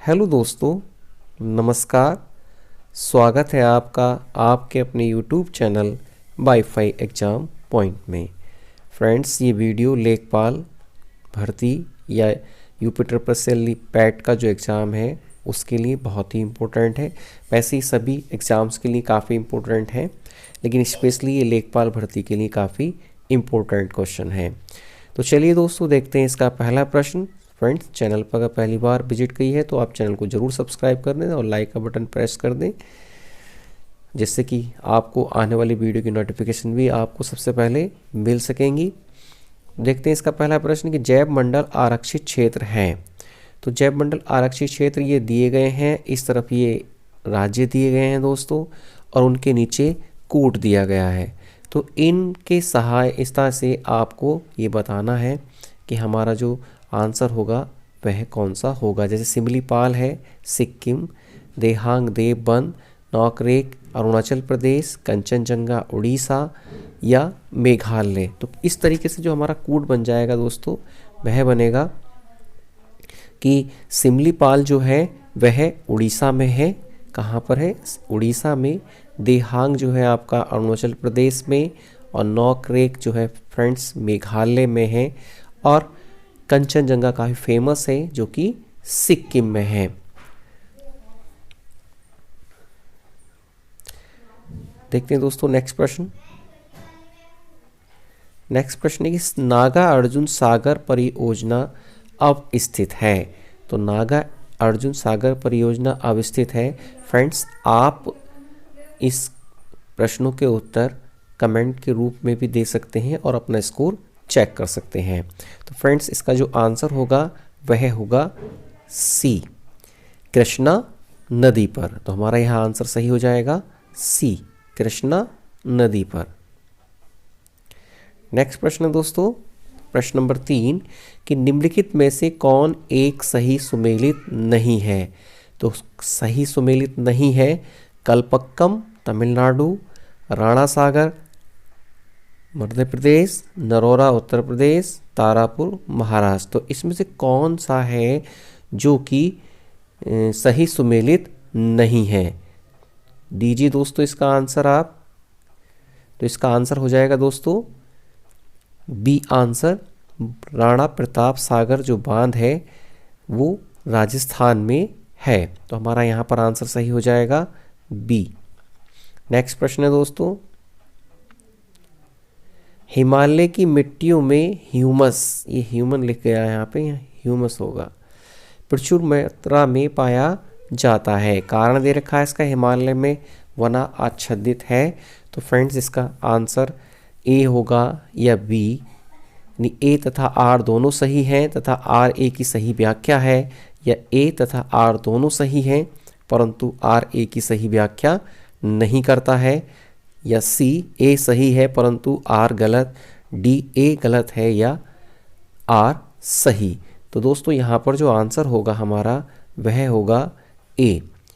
Hello दोस्तों, नमस्कार। स्वागत है आपका आपके अपने YouTube channel wifi exam point में। फ्रेंड्स, ये वीडियो लेखपाल भर्ती या यूपी ट्रिपल एस पैट का जो एग्ज़ाम है उसके लिए बहुत ही इम्पोर्टेंट है। वैसे ही सभी एग्ज़ाम्स के लिए काफ़ी इम्पोर्टेंट है, लेकिन स्पेशली ये लेखपाल भर्ती के लिए काफ़ी इम्पोर्टेंट क्वेश्चन है। तो चलिए दोस्तों, देखते हैं इसका पहला प्रश्न। फ्रेंड्स, चैनल पर अगर पहली बार विजिट की है तो आप चैनल को ज़रूर सब्सक्राइब कर दें और लाइक का बटन प्रेस कर दें, जिससे कि आपको आने वाली वीडियो की नोटिफिकेशन भी आपको सबसे पहले मिल सकेंगी। देखते हैं इसका पहला प्रश्न कि जैव मंडल आरक्षित क्षेत्र हैं। तो जैव मंडल आरक्षित क्षेत्र ये दिए गए हैं, इस तरफ ये राज्य दिए गए हैं दोस्तों, और उनके नीचे कूट दिया गया है। तो इनके सहायता से आपको ये बताना है कि हमारा जो आंसर होगा वह कौन सा होगा। जैसे सिमलीपाल है सिक्किम, देहांग देव वन नौकरेक अरुणाचल प्रदेश, कंचनजंगा उड़ीसा या मेघालय। तो इस तरीके से जो हमारा कूट बन जाएगा दोस्तों, वह बनेगा कि सिमलीपाल जो है वह उड़ीसा में है। कहाँ पर है? उड़ीसा में। देहांग जो है आपका अरुणाचल प्रदेश में, और नौकरेक जो है फ्रेंड्स मेघालय में है, और कंचनजंगा काफ़ी फेमस है जो कि सिक्किम में है। देखते हैं दोस्तों नेक्स्ट प्रश्न। नेक्स्ट प्रश्न है कि नागा अर्जुन सागर परियोजना अब स्थित है। तो नागा अर्जुन सागर परियोजना अब स्थित है। फ्रेंड्स, आप इस प्रश्नों के उत्तर कमेंट के रूप में भी दे सकते हैं और अपना स्कोर चेक कर सकते हैं। तो फ्रेंड्स, इसका जो आंसर होगा वह होगा सी, कृष्णा नदी पर। तो हमारा यहाँ आंसर सही हो जाएगा सी, कृष्णा नदी पर। नेक्स्ट प्रश्न है दोस्तों, प्रश्न नंबर 3 कि निम्नलिखित में से कौन एक सही सुमेलित नहीं है। तो सही सुमेलित नहीं है कल्पक्कम तमिलनाडु, राणा सागर मध्य प्रदेश, नरोरा उत्तर प्रदेश, तारापुर महाराष्ट्र। तो इसमें से कौन सा है जो कि सही सुमेलित नहीं है? दीजिए दोस्तों इसका आंसर आप। तो इसका आंसर हो जाएगा दोस्तों बी आंसर। राणा प्रताप सागर जो बांध है वो राजस्थान में है। तो हमारा यहाँ पर आंसर सही हो जाएगा बी। नेक्स्ट प्रश्न है दोस्तों, हिमालय की मिट्टियों में ह्यूमस, ये ह्यूमन लिख गया है यहाँ पे, ह्यूमस होगा, प्रचुर मात्रा में पाया जाता है। कारण दे रखा है इसका, हिमालय में वना आच्छादित है। तो फ्रेंड्स, इसका आंसर ए होगा या बी। ए तथा आर दोनों सही हैं तथा आर ए की सही व्याख्या है, या ए तथा आर दोनों सही हैं परंतु आर ए की सही व्याख्या नहीं करता है, या सी ए सही है परंतु आर गलत, डी ए गलत है या आर सही। तो दोस्तों यहाँ पर जो आंसर होगा हमारा वह होगा ए,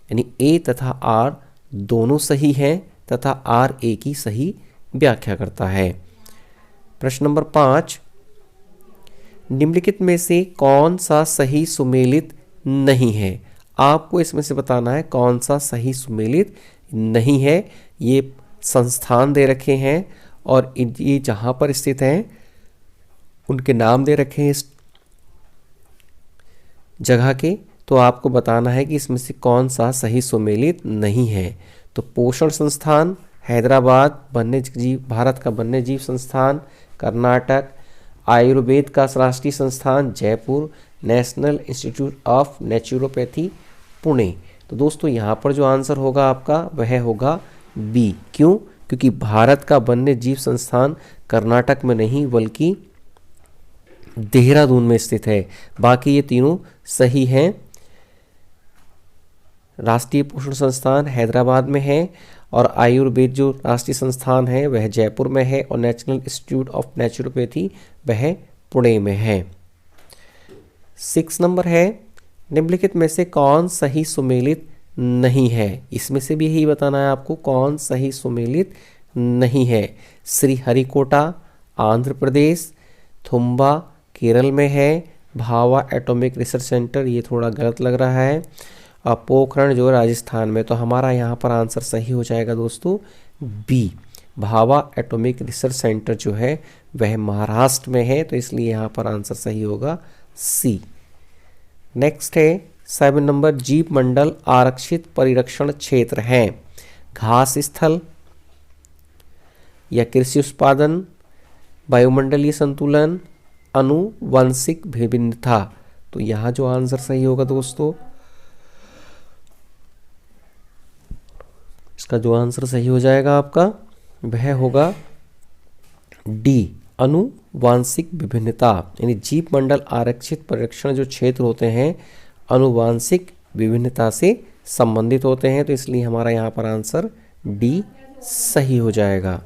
यानी ए तथा आर दोनों सही हैं तथा आर ए की सही व्याख्या करता है। प्रश्न नंबर 5, निम्नलिखित में से कौन सा सही सुमेलित नहीं है। आपको इसमें से बताना है कौन सा सही सुमेलित नहीं है। ये संस्थान दे रखे हैं और ये जहाँ पर स्थित हैं उनके नाम दे रखे हैं इस जगह के। तो आपको बताना है कि इसमें से कौन सा सही सुमेलित नहीं है। तो पोषण संस्थान हैदराबाद, वन्य जीव भारत का वन्य जीव संस्थान कर्नाटक, आयुर्वेद का राष्ट्रीय संस्थान Jaipur, national institute of naturopathy Pune. तो दोस्तों यहाँ पर जो आंसर होगा आपका वह होगा बी। क्यों? क्योंकि भारत का वन्य जीव संस्थान कर्नाटक में नहीं बल्कि देहरादून में स्थित है। बाकी ये तीनों सही हैं। राष्ट्रीय पोषण संस्थान हैदराबाद में है, और आयुर्वेद जो राष्ट्रीय संस्थान है वह जयपुर में है, और नेशनल इंस्टीट्यूट ऑफ नेचुरोपैथी वह पुणे में है। 6 नंबर है, निम्नलिखित में से कौन सही सुमेलित नहीं है। इसमें से भी यही बताना है आपको कौन सही सुमेलित नहीं है। श्रीहरिकोटा आंध्र प्रदेश, थुम्बा केरल में है, भावा एटॉमिक रिसर्च सेंटर, ये थोड़ा गलत लग रहा है। और पोखरण जो है राजस्थान में, तो हमारा यहाँ पर आंसर सही हो जाएगा दोस्तों बी, भावा एटॉमिक रिसर्च सेंटर जो है वह महाराष्ट्र में है, तो इसलिए यहाँ पर आंसर सही होगा सी। नेक्स्ट है 7 नंबर, जीव मंडल आरक्षित परिरक्षण क्षेत्र हैं। घास स्थल या कृषि उत्पादन, वायुमंडलीय संतुलन, अनुवांशिक विभिन्नता। तो यहाँ जो आंसर सही होगा दोस्तों, इसका जो आंसर सही हो जाएगा आपका वह होगा डी, अनुवांशिक विभिन्नता। यानी जीव मंडल आरक्षित परिरक्षण जो क्षेत्र होते हैं अनुवांशिक विभिन्नता से संबंधित होते हैं, तो इसलिए हमारा यहाँ पर आंसर डी सही हो जाएगा।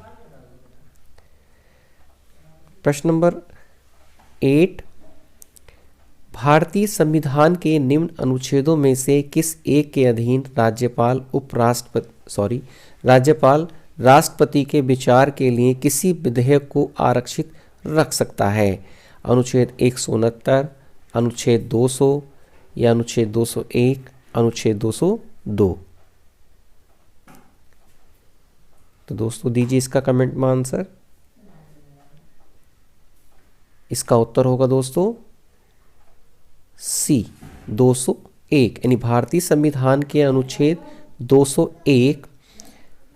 प्रश्न नंबर 8, भारतीय संविधान के निम्न अनुच्छेदों में से किस एक के अधीन राज्यपाल राष्ट्रपति के विचार के लिए किसी विधेयक को आरक्षित रख सकता है? अनुच्छेद 169, अनुच्छेद 200 या अनुच्छेद 201, अनुच्छेद 202। तो दोस्तों दीजिए इसका कमेंट में आंसर। इसका उत्तर होगा दोस्तों सी, 201। यानी भारतीय संविधान के अनुच्छेद 201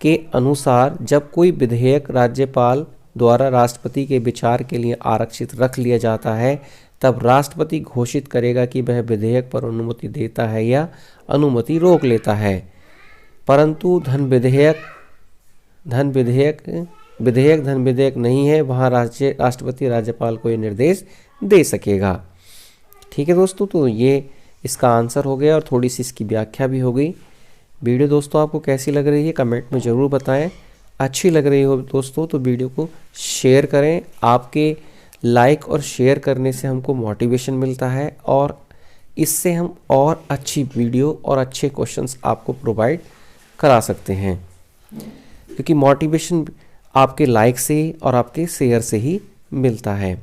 के अनुसार जब कोई विधेयक राज्यपाल द्वारा राष्ट्रपति के विचार के लिए आरक्षित रख लिया जाता है, तब राष्ट्रपति घोषित करेगा कि वह विधेयक पर अनुमति देता है या अनुमति रोक लेता है। परंतु धन विधेयक नहीं है, वहाँ राष्ट्रपति राज्यपाल को ये निर्देश दे सकेगा। ठीक है दोस्तों, तो ये इसका आंसर हो गया और थोड़ी सी इसकी व्याख्या भी हो गई। वीडियो दोस्तों आपको कैसी लग रही है कमेंट में ज़रूर बताएं। अच्छी लग रही हो दोस्तों तो वीडियो को शेयर करें। आपके लाइक और शेयर करने से हमको मोटिवेशन मिलता है और इससे हम और अच्छी वीडियो और अच्छे क्वेश्चंस आपको प्रोवाइड करा सकते हैं, क्योंकि मोटिवेशन आपके लाइक से और आपके शेयर से ही मिलता है।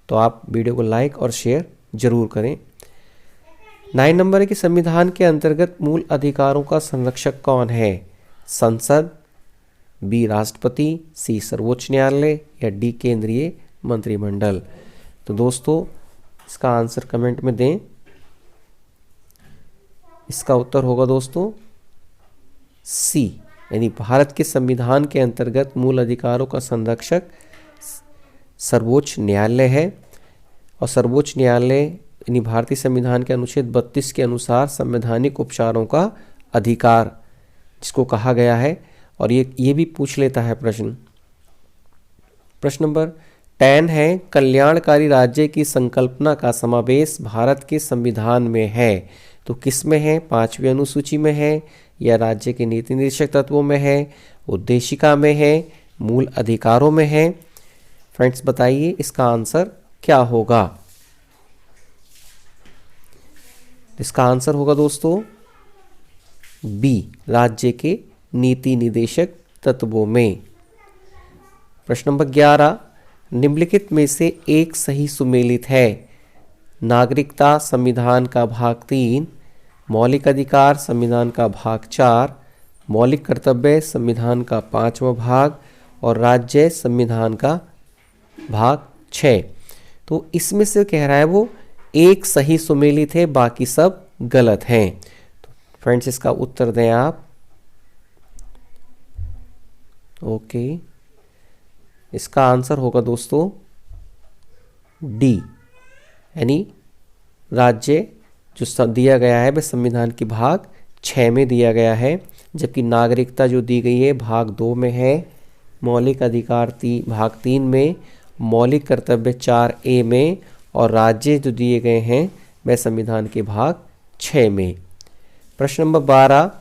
तो आप वीडियो को लाइक और शेयर जरूर करें। 9 नंबर है कि संविधान के अंतर्गत मूल अधिकारों का संरक्षक कौन है? संसद, बी राष्ट्रपति, सी सर्वोच्च न्यायालय या डी केंद्रीय मंत्रिमंडल। तो दोस्तों इसका आंसर कमेंट में दें। इसका उत्तर होगा दोस्तों सी, यानी भारत के संविधान के अंतर्गत मूल अधिकारों का संरक्षक सर्वोच्च न्यायालय है। और सर्वोच्च न्यायालय यानी भारतीय संविधान के अनुच्छेद 32 के अनुसार संवैधानिक उपचारों का अधिकार जिसको कहा गया है। और ये भी पूछ लेता है प्रश्न नंबर 10 है, कल्याणकारी राज्य की संकल्पना का समावेश भारत के संविधान में है। तो किस में है? 5वीं अनुसूची में है या राज्य के नीति निर्देशक तत्वों में है, उद्देशिका में है, मूल अधिकारों में है? फ्रेंड्स बताइए इसका आंसर क्या होगा? इसका आंसर होगा दोस्तों बी, राज्य के नीति निर्देशक तत्वों में। प्रश्न नंबर 11, निम्नलिखित में से एक सही सुमेलित है? नागरिकता संविधान का भाग 3, मौलिक अधिकार संविधान का भाग 4, मौलिक कर्तव्य संविधान का 5वां भाग और राज्य संविधान का भाग 6। तो इसमें से कह रहा है वो एक सही सुमेलित है, बाकी सब गलत हैं। तो फ्रेंड्स इसका उत्तर दें आप। ओके, इसका आंसर होगा दोस्तों डी, यानी राज्य जो दिया गया है वह संविधान के भाग 6 में दिया गया है, जबकि नागरिकता जो दी गई है भाग 2 में है, मौलिक अधिकार भाग 3 में, मौलिक कर्तव्य 4A में और राज्य जो दिए गए हैं वह संविधान के भाग 6 में। प्रश्न नंबर 12,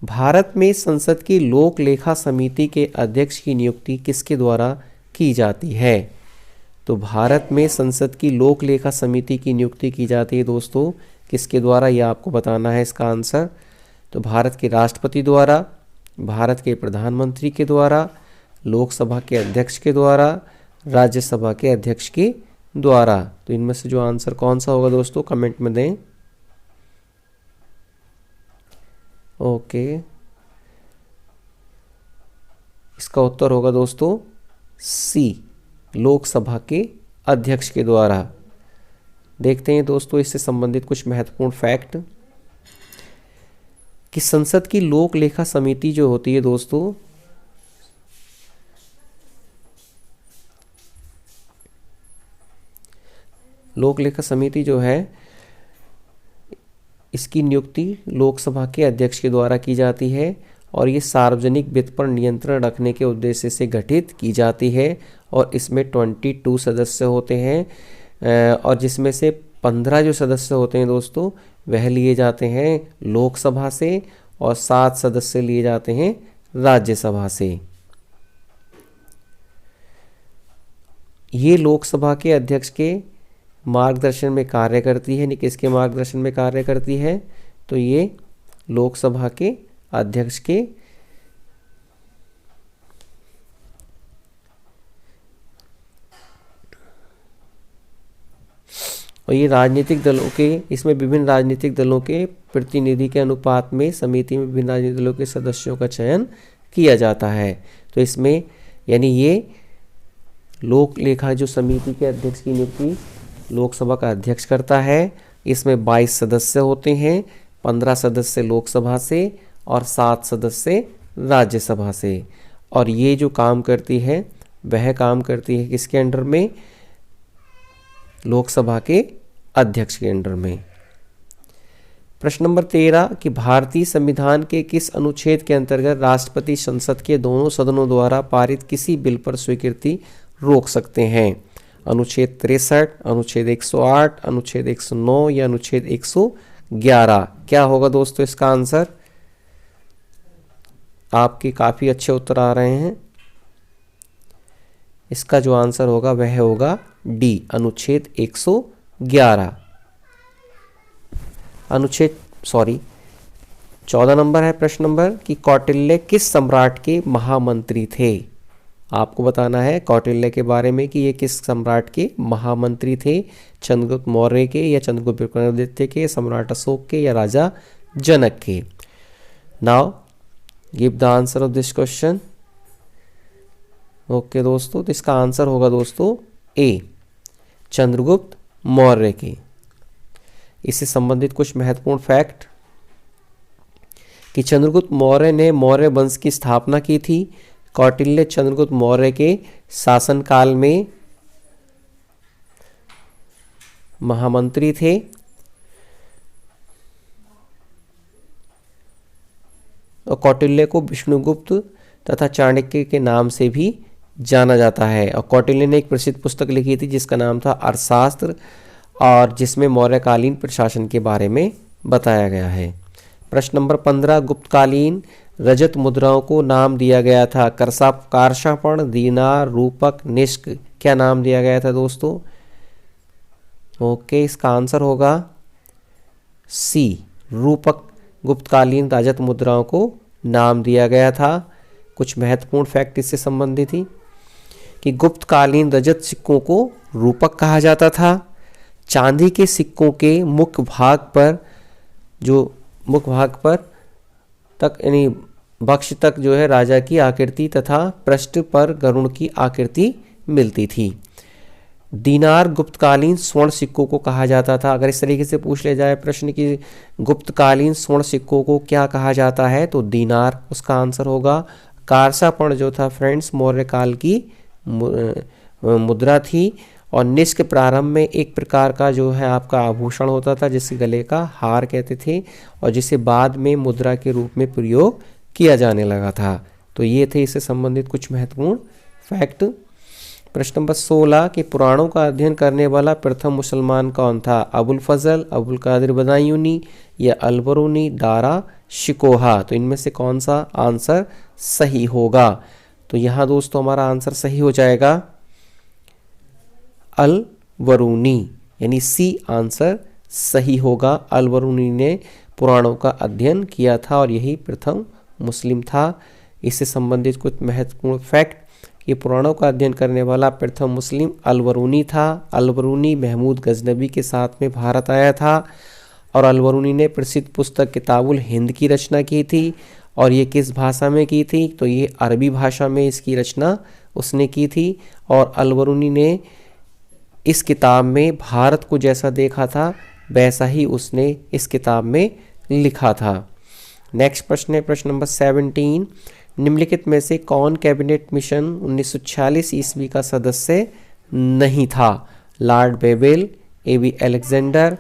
भारत में संसद की लोक लेखा समिति के अध्यक्ष की नियुक्ति किसके द्वारा की जाती है? तो भारत में संसद की लोक लेखा समिति की नियुक्ति की जाती है दोस्तों किसके द्वारा, यह आपको बताना है इसका आंसर। तो भारत के राष्ट्रपति द्वारा, भारत के प्रधानमंत्री के द्वारा, लोकसभा के अध्यक्ष के द्वारा, राज्यसभा के अध्यक्ष के द्वारा। तो इनमें से जो आंसर कौन सा होगा दोस्तों, कमेंट में दें। ओके, इसका उत्तर होगा दोस्तों सी, लोकसभा के अध्यक्ष के द्वारा। देखते हैं दोस्तों इससे संबंधित कुछ महत्वपूर्ण फैक्ट कि संसद की लोक लेखा समिति जो होती है दोस्तों, लोक लेखा समिति जो है इसकी नियुक्ति लोकसभा के अध्यक्ष के द्वारा की जाती है और ये सार्वजनिक वित्त पर नियंत्रण रखने के उद्देश्य से गठित की जाती है और इसमें 22 सदस्य होते हैं और जिसमें से 15 जो सदस्य होते हैं दोस्तों वह लिए जाते हैं लोकसभा से और 7 सदस्य लिए जाते हैं राज्यसभा से। ये लोकसभा के अध्यक्ष के मार्गदर्शन में कार्य करती है, यानी किसके मार्गदर्शन में कार्य करती है, तो ये लोकसभा के अध्यक्ष के और ये राजनीतिक दलों के, इसमें विभिन्न राजनीतिक दलों के प्रतिनिधि के अनुपात में समिति में विभिन्न राजनीतिक दलों के सदस्यों का चयन किया जाता है। तो इसमें यानी ये लोक लेखा जो समिति के अध्यक्ष की नियुक्ति लोकसभा का अध्यक्ष करता है। इसमें 22 सदस्य होते हैं, 15 सदस्य लोकसभा से और 7 सदस्य राज्यसभा से। और ये जो काम करती है वह काम करती है किसके अंडर में, लोकसभा के अध्यक्ष के अंडर में। प्रश्न नंबर 13 कि भारतीय संविधान के किस अनुच्छेद के अंतर्गत राष्ट्रपति संसद के दोनों सदनों द्वारा पारित किसी बिल पर स्वीकृति रोक सकते हैं। अनुच्छेद 63, अनुच्छेद 108, अनुच्छेद 109 या अनुच्छेद 111। क्या होगा दोस्तों इसका आंसर? आपके काफी अच्छे उत्तर आ रहे हैं। इसका जो आंसर होगा वह होगा डी, अनुच्छेद 111। अनुच्छेद 14 नंबर है प्रश्न नंबर कि कौटिल्य किस सम्राट के महामंत्री थे। आपको बताना है कौटिल्य के बारे में कि ये किस सम्राट के महामंत्री थे, चंद्रगुप्त मौर्य के या चंद्रगुप्त विक्रमादित्य के, सम्राट अशोक के या राजा जनक के। Now give the answer of this question. Okay दोस्तों, तो इसका आंसर होगा दोस्तों ए, चंद्रगुप्त मौर्य के। इससे संबंधित कुछ महत्वपूर्ण फैक्ट कि चंद्रगुप्त मौर्य ने मौर्य वंश की स्थापना की थी। कौटिल्य चंद्रगुप्त मौर्य के शासनकाल में महामंत्री थे और कौटिल्य को विष्णुगुप्त तथा चाणक्य के नाम से भी जाना जाता है। और कौटिल्य ने एक प्रसिद्ध पुस्तक लिखी थी जिसका नाम था अर्थशास्त्र और जिसमें मौर्यकालीन प्रशासन के बारे में बताया गया है। प्रश्न नंबर 15 गुप्तकालीन रजत मुद्राओं को नाम दिया गया था। कारशापण, दीनार, रूपक, निष्क, क्या नाम दिया गया था दोस्तों? ओके, इसका आंसर होगा सी, रूपक गुप्तकालीन रजत मुद्राओं को नाम दिया गया था। कुछ महत्वपूर्ण फैक्ट इससे संबंधित थी कि गुप्तकालीन रजत सिक्कों को रूपक कहा जाता था। चांदी के सिक्कों के मुख्य भाग पर तक यानी बक्ष तक जो है राजा की आकृति तथा पृष्ठ पर गरुड़ की आकृति मिलती थी। दीनार गुप्तकालीन स्वर्ण सिक्कों को कहा जाता था। अगर इस तरीके से पूछ ले जाए प्रश्न कि गुप्तकालीन स्वर्ण सिक्कों को क्या कहा जाता है, तो दीनार उसका आंसर होगा। कारशापण जो था फ्रेंड्स मौर्य काल की मुद्रा थी और निष्क प्रारंभ में एक प्रकार का जो है आपका आभूषण होता था जिसे गले का हार कहते थे और जिसे बाद में मुद्रा के रूप में प्रयोग किया जाने लगा था। तो ये थे इससे संबंधित कुछ महत्वपूर्ण फैक्ट। प्रश्न नंबर 16 कि पुराणों का अध्ययन करने वाला प्रथम मुसलमान कौन था? अबुल फजल, अबुल कादिर बदायूनी या अलबरूनी, दारा शिकोहा। तो इनमें से कौन सा आंसर सही होगा? तो यहाँ दोस्तों हमारा आंसर सही हो जाएगा अलबरूनी, यानी सी आंसर सही होगा। अलबरूनी ने पुराणों का अध्ययन किया था और यही प्रथम मुस्लिम था। इससे संबंधित कुछ महत्वपूर्ण फैक्ट ये पुराणों का अध्ययन करने वाला प्रथम मुस्लिम अल-बरूनी था। अल-बरूनी महमूद गजनबी के साथ में भारत आया था और अल-बरूनी ने प्रसिद्ध पुस्तक किताबुल हिंद की रचना की थी। और ये किस भाषा में की थी? तो ये अरबी भाषा में इसकी रचना उसने की थी। और अल-बरूनी ने इस किताब में भारत को जैसा देखा था वैसा ही उसने इस किताब में लिखा था। नेक्स्ट प्रश्न है प्रश्न नंबर 17। निम्नलिखित में से कौन कैबिनेट मिशन 1946 ईस्वी का सदस्य नहीं था? Lord Babel, A B. Alexander,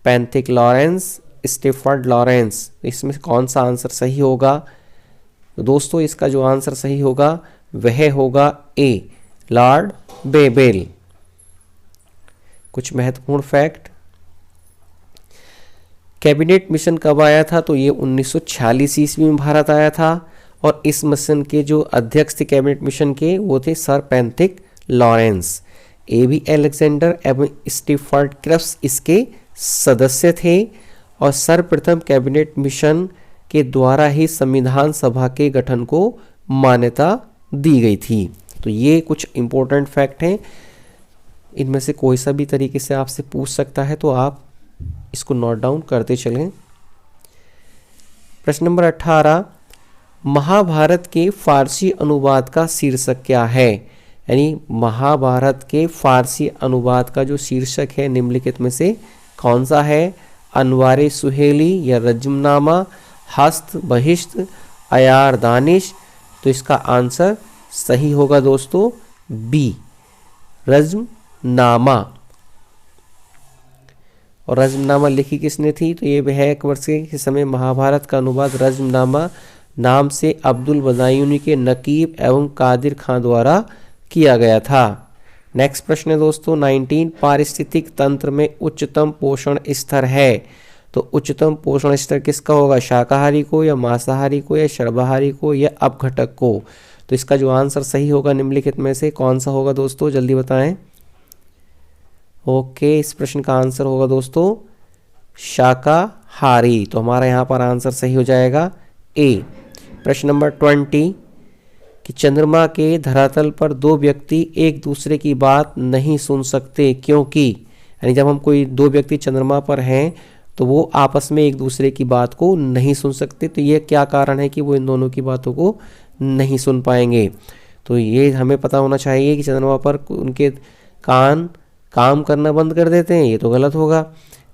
Pethick Lawrence, Stafford Lawrence. इसमें कौन सा आंसर सही होगा? तो दोस्तों इसका जो आंसर सही होगा वह होगा ए, लॉर्ड बेबेल। कुछ महत्वपूर्ण फैक्ट। कैबिनेट मिशन कब आया था? तो ये 1946 ईस्वी में भारत आया था और इस मिशन के जो अध्यक्ष थे कैबिनेट मिशन के वो थे sir Pethick Lawrence. A B. Alexander एवं स्टीफर्ड क्रफ्स इसके सदस्य थे और सर्वप्रथम कैबिनेट मिशन के द्वारा ही संविधान सभा के गठन को मान्यता दी गई थी। तो ये कुछ इंपॉर्टेंट फैक्ट हैं, इनमें से कोई सा भी तरीके से आपसे पूछ सकता है तो आप इसको नोट डाउन करते चलें। प्रश्न नंबर 18। महाभारत के फारसी अनुवाद का शीर्षक क्या है? यानी महाभारत के फारसी अनुवाद का जो शीर्षक है निम्नलिखित में से कौन सा है? अनवारे सुहेली या रज्मनामा, हस्त बहिश्त, अयार दानिश। तो इसका आंसर सही होगा दोस्तों बी, रज्मनामा। और रज्मनामा लिखी किसने थी? तो ये वह अकबर के समय महाभारत का अनुवाद रज्मनामा नाम से अब्दुल बदायूनी के नकीब एवं कादिर खां द्वारा किया गया था। नेक्स्ट प्रश्न है दोस्तों 19। पारिस्थितिक तंत्र में उच्चतम पोषण स्तर है। तो उच्चतम पोषण स्तर किसका होगा? शाकाहारी को या मांसाहारी को या सर्वाहारी को या अपघटक को? तो इसका जो आंसर सही होगा निम्नलिखित में से कौन सा होगा दोस्तों? जल्दी बताएं। ओके, इस प्रश्न का आंसर होगा दोस्तों शाकाहारी। तो हमारा यहाँ पर आंसर सही हो जाएगा ए। प्रश्न नंबर 20 कि चंद्रमा के धरातल पर दो व्यक्ति एक दूसरे की बात नहीं सुन सकते क्योंकि, यानी जब हम कोई दो व्यक्ति चंद्रमा पर हैं तो वो आपस में एक दूसरे की बात को नहीं सुन सकते। तो ये क्या कारण है कि वो इन दोनों की बातों को नहीं सुन पाएंगे? तो ये हमें पता होना चाहिए कि चंद्रमा पर उनके कान काम करना बंद कर देते हैं, ये तो गलत होगा।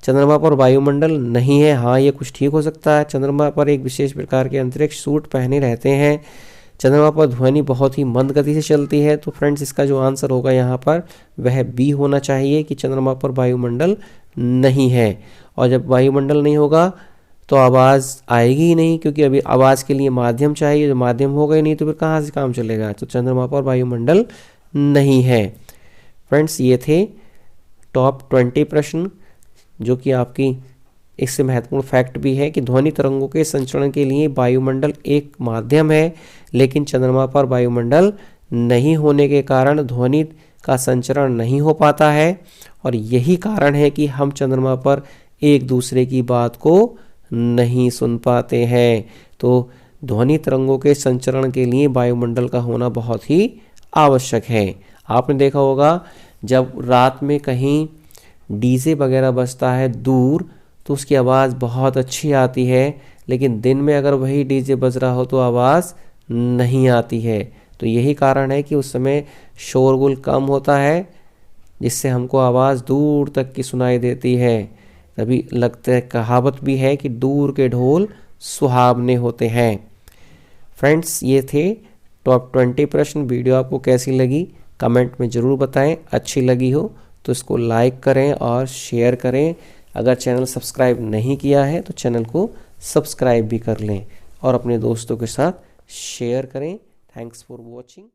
चंद्रमा पर वायुमंडल नहीं है, हाँ ये कुछ ठीक हो सकता है। चंद्रमा पर एक विशेष प्रकार के अंतरिक्ष सूट पहने रहते हैं। चंद्रमा पर ध्वनि बहुत ही मंद गति से चलती है। तो फ्रेंड्स इसका जो आंसर होगा यहाँ पर वह बी होना चाहिए कि चंद्रमा पर वायुमंडल नहीं है। और जब वायुमंडल नहीं होगा तो आवाज़ आएगी ही नहीं, क्योंकि अभी आवाज़ के लिए माध्यम चाहिए, जो माध्यम होगा ही नहीं तो फिर कहाँ से काम चलेगा। तो चंद्रमा पर वायुमंडल नहीं है। फ्रेंड्स ये थे टॉप 20 प्रश्न, जो कि आपकी इससे महत्वपूर्ण फैक्ट भी है कि ध्वनि तरंगों के संचरण के लिए वायुमंडल एक माध्यम है, लेकिन चंद्रमा पर वायुमंडल नहीं होने के कारण ध्वनि का संचरण नहीं हो पाता है। और यही कारण है कि हम चंद्रमा पर एक दूसरे की बात को नहीं सुन पाते हैं। तो ध्वनि तरंगों के संचरण के लिए वायुमंडल का होना बहुत ही आवश्यक है। आपने देखा होगा जब रात में कहीं डीजे वगैरह बजता है दूर तो उसकी आवाज़ बहुत अच्छी आती है, लेकिन दिन में अगर वही डीजे बज रहा हो तो आवाज़ नहीं आती है। तो यही कारण है कि उस समय शोरगुल कम होता है, जिससे हमको आवाज़ दूर तक की सुनाई देती है। तभी लगता है, कहावत भी है कि दूर के ढोल सुहावने होते हैं। फ्रेंड्स ये थे टॉप 20 प्रश्न। वीडियो आपको कैसी लगी कमेंट में ज़रूर बताएं। अच्छी लगी हो तो इसको लाइक करें और शेयर करें। अगर चैनल सब्सक्राइब नहीं किया है तो चैनल को सब्सक्राइब भी कर लें और अपने दोस्तों के साथ शेयर करें। Thanks for watching.